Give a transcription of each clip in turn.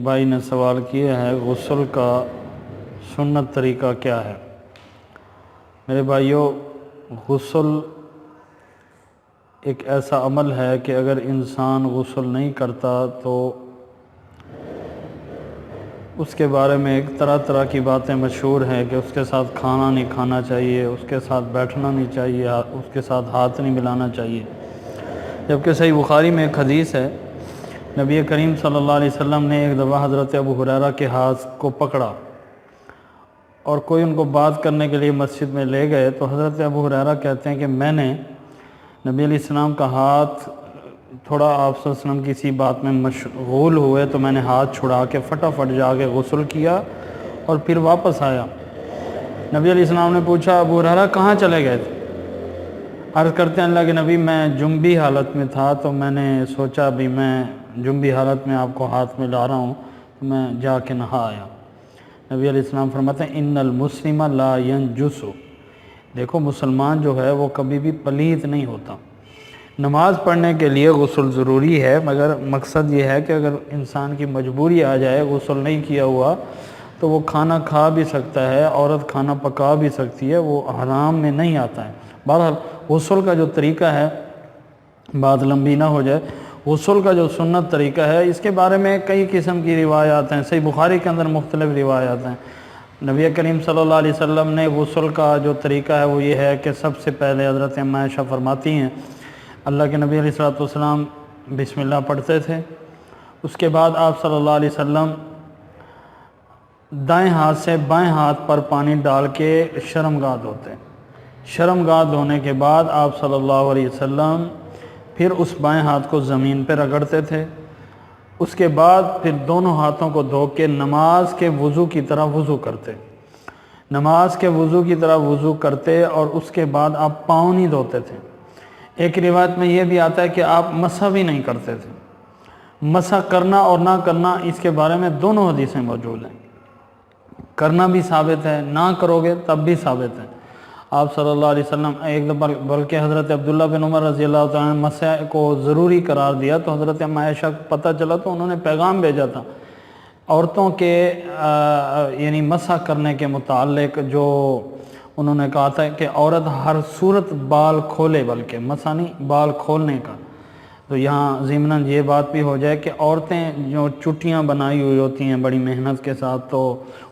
بھائی نے سوال کیا ہے غسل کا سنت طریقہ کیا ہے؟ میرے بھائیوں، غسل ایک ایسا عمل ہے کہ اگر انسان غسل نہیں کرتا تو اس کے بارے میں ایک طرح طرح کی باتیں مشہور ہیں کہ اس کے ساتھ کھانا نہیں کھانا چاہیے، اس کے ساتھ بیٹھنا نہیں چاہیے، اس کے ساتھ ہاتھ نہیں ملانا چاہیے۔ جبکہ صحیح بخاری میں ایک حدیث ہے، نبی کریم صلی اللہ علیہ وسلم نے ایک دفعہ حضرت ابو ہریرہ کے ہاتھ کو پکڑا اور کوئی ان کو بات کرنے کے لیے مسجد میں لے گئے، تو حضرت ابو ہریرہ کہتے ہیں کہ میں نے نبی علیہ السلام کا ہاتھ تھوڑا آپ صلی اللہ علیہ وسلم کسی بات میں مشغول ہوئے تو میں نے ہاتھ چھڑا کے فٹافٹ جا کے غسل کیا اور پھر واپس آیا۔ نبی علیہ السلام نے پوچھا ابو ہریرہ کہاں چلے گئے تھے؟ عرض کرتے ہیں اللہ کے نبی میں جنبی حالت میں تھا تو میں نے سوچا ابھی میں جنبی حالت میں آپ کو ہاتھ میں لا رہا ہوں تو میں جا کے نہا آیا۔ نبی علیہ السلام فرماتے ہیں ان المسلم لا ینجس، دیکھو مسلمان جو ہے وہ کبھی بھی پلید نہیں ہوتا۔ نماز پڑھنے کے لیے غسل ضروری ہے، مگر مقصد یہ ہے کہ اگر انسان کی مجبوری آ جائے غسل نہیں کیا ہوا تو وہ کھانا کھا بھی سکتا ہے، عورت کھانا پکا بھی سکتی ہے، وہ حرام میں نہیں آتا ہے۔ بہرحال غسل کا جو طریقہ ہے، بات لمبی نہ ہو جائے، غسل کا جو سنت طریقہ ہے اس کے بارے میں کئی قسم کی روایات ہیں۔ صحیح بخاری کے اندر مختلف روایات ہیں۔ نبی کریم صلی اللہ علیہ وسلم نے غسل کا جو طریقہ ہے وہ یہ ہے کہ سب سے پہلے حضرت اماں عائشہ فرماتی ہیں اللہ کے نبی علیہ السلام بسم اللہ پڑھتے تھے، اس کے بعد آپ صلی اللہ علیہ وسلم دائیں ہاتھ سے بائیں ہاتھ پر پانی ڈال کے شرمگاہ دھوتے، شرمگاہ دھونے کے بعد آپ صلی اللہ علیہ وسلم پھر اس بائیں ہاتھ کو زمین پہ رگڑتے تھے، اس کے بعد پھر دونوں ہاتھوں کو دھو کے نماز کے وضو کی طرح وضو کرتے، نماز کے وضو کی طرح وضو کرتے اور اس کے بعد آپ پاؤں نہیں دھوتے تھے۔ ایک روایت میں یہ بھی آتا ہے کہ آپ مسح بھی نہیں کرتے تھے۔ مسح کرنا اور نہ کرنا اس کے بارے میں دونوں حدیثیں موجود ہیں، کرنا بھی ثابت ہے، نہ کرو گے تب بھی ثابت ہے۔ آپ صلی اللہ علیہ وسلم ایک دفعہ بلکہ حضرت عبداللہ بن عمر رضی اللہ تعالیٰ نے مسح کو ضروری قرار دیا تو حضرت اماں عائشہ کو پتہ چلا تو انہوں نے پیغام بھیجا تھا عورتوں کے یعنی مسح کرنے کے متعلق، جو انہوں نے کہا تھا کہ عورت ہر صورت بال کھولے، بلکہ مسح نہیں بال کھولنے کا۔ تو یہاں ضمناً یہ بات بھی ہو جائے کہ عورتیں جو چٹیاں بنائی ہوئی ہوتی ہیں بڑی محنت کے ساتھ، تو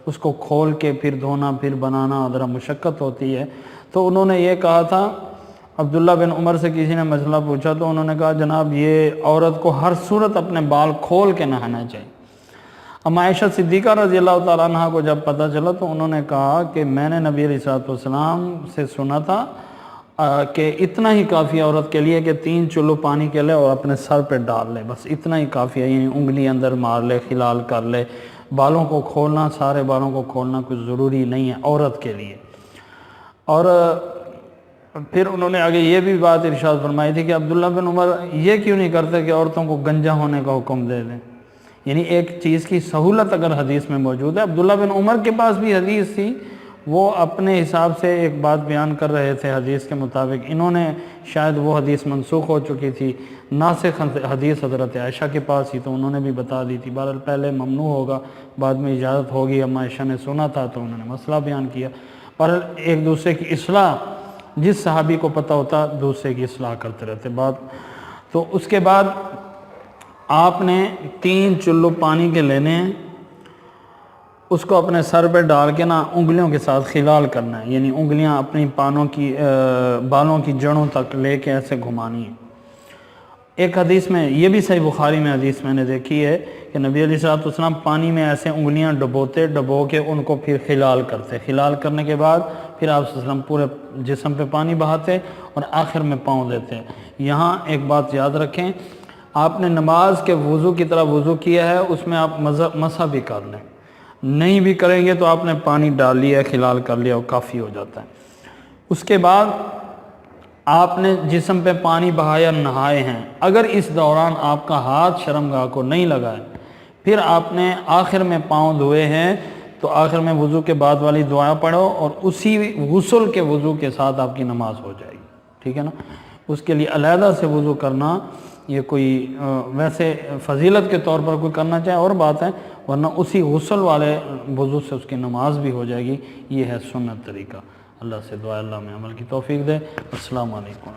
اس کو کھول کے پھر دھونا پھر بنانا ذرا مشقت ہوتی ہے، تو انہوں نے یہ کہا تھا، عبداللہ بن عمر سے کسی نے مسئلہ پوچھا تو انہوں نے کہا جناب یہ عورت کو ہر صورت اپنے بال کھول کے نہانا چاہیے۔ اماں عائشہ صدیقہ رضی اللہ تعالیٰ عنہ کو جب پتہ چلا تو انہوں نے کہا کہ میں نے نبی علیہ السلام سے سنا تھا کہ اتنا ہی کافی عورت کے لیے کہ 3 چلو پانی کے لے اور اپنے سر پہ ڈال لے، بس اتنا ہی کافی ہے، یعنی انگلی اندر مار لے، خلال کر لے، بالوں کو کھولنا، سارے بالوں کو کھولنا کچھ ضروری نہیں ہے عورت کے لیے۔ اور پھر انہوں نے آگے یہ بھی بات ارشاد فرمائی تھی کہ عبداللہ بن عمر یہ کیوں نہیں کرتے کہ عورتوں کو گنجا ہونے کا حکم دے دیں، یعنی ایک چیز کی سہولت اگر حدیث میں موجود ہے۔ عبداللہ بن عمر کے پاس بھی حدیث تھی، وہ اپنے حساب سے ایک بات بیان کر رہے تھے حدیث کے مطابق، انہوں نے شاید وہ حدیث منسوخ ہو چکی تھی، ناسخ حدیث حضرت عائشہ کے پاس ہی، تو انہوں نے بھی بتا دی تھی۔ بہرحال پہلے ممنوع ہوگا، بعد میں اجازت ہوگی، اماں عائشہ نے سنا تھا تو انہوں نے مسئلہ بیان کیا۔ بہرحال ایک دوسرے کی اصلاح، جس صحابی کو پتہ ہوتا دوسرے کی اصلاح کرتے رہتے بات۔ تو اس کے بعد آپ نے 3 چلو پانی کے لینے ہیں، اس کو اپنے سر پہ ڈال کے نا انگلیوں کے ساتھ خلال کرنا ہے، یعنی انگلیاں اپنی بالوں کی جڑوں تک لے کے ایسے گھمانی ہیں۔ ایک حدیث میں یہ بھی صحیح بخاری میں حدیث میں نے دیکھی ہے کہ نبی علیہ السلام پانی میں ایسے انگلیاں ڈبو کے ان کو پھر خلال کرتے، خلال کرنے کے بعد پھر آپ صلی اللہ علیہ وسلم پورے جسم پہ پانی بہاتے اور آخر میں پاؤں دیتے۔ یہاں ایک بات یاد رکھیں، آپ نے نماز کے وضو کی طرح وضو کیا ہے، اس میں آپ مسح بھی کر لیں، نہیں بھی کریں گے تو آپ نے پانی ڈال لیا، خلال کر لیا، وہ کافی ہو جاتا ہے۔ اس کے بعد آپ نے جسم پہ پانی بہایا، نہائے ہیں، اگر اس دوران آپ کا ہاتھ شرمگاہ کو نہیں لگا ہے، پھر آپ نے آخر میں پاؤں دھوئے ہیں تو آخر میں وضو کے بعد والی دعا پڑھو اور اسی غسل کے وضو کے ساتھ آپ کی نماز ہو جائے گی، ٹھیک ہے نا۔ اس کے لیے علیحدہ سے وضو کرنا یہ کوئی ویسے فضیلت کے طور پر کوئی کرنا چاہے اور بات ہے، ورنہ اسی غسل والے وضو سے اس کی نماز بھی ہو جائے گی۔ یہ ہے سنت طریقہ۔ اللہ سے دعا اللہ میں عمل کی توفیق دے۔ السلام علیکم۔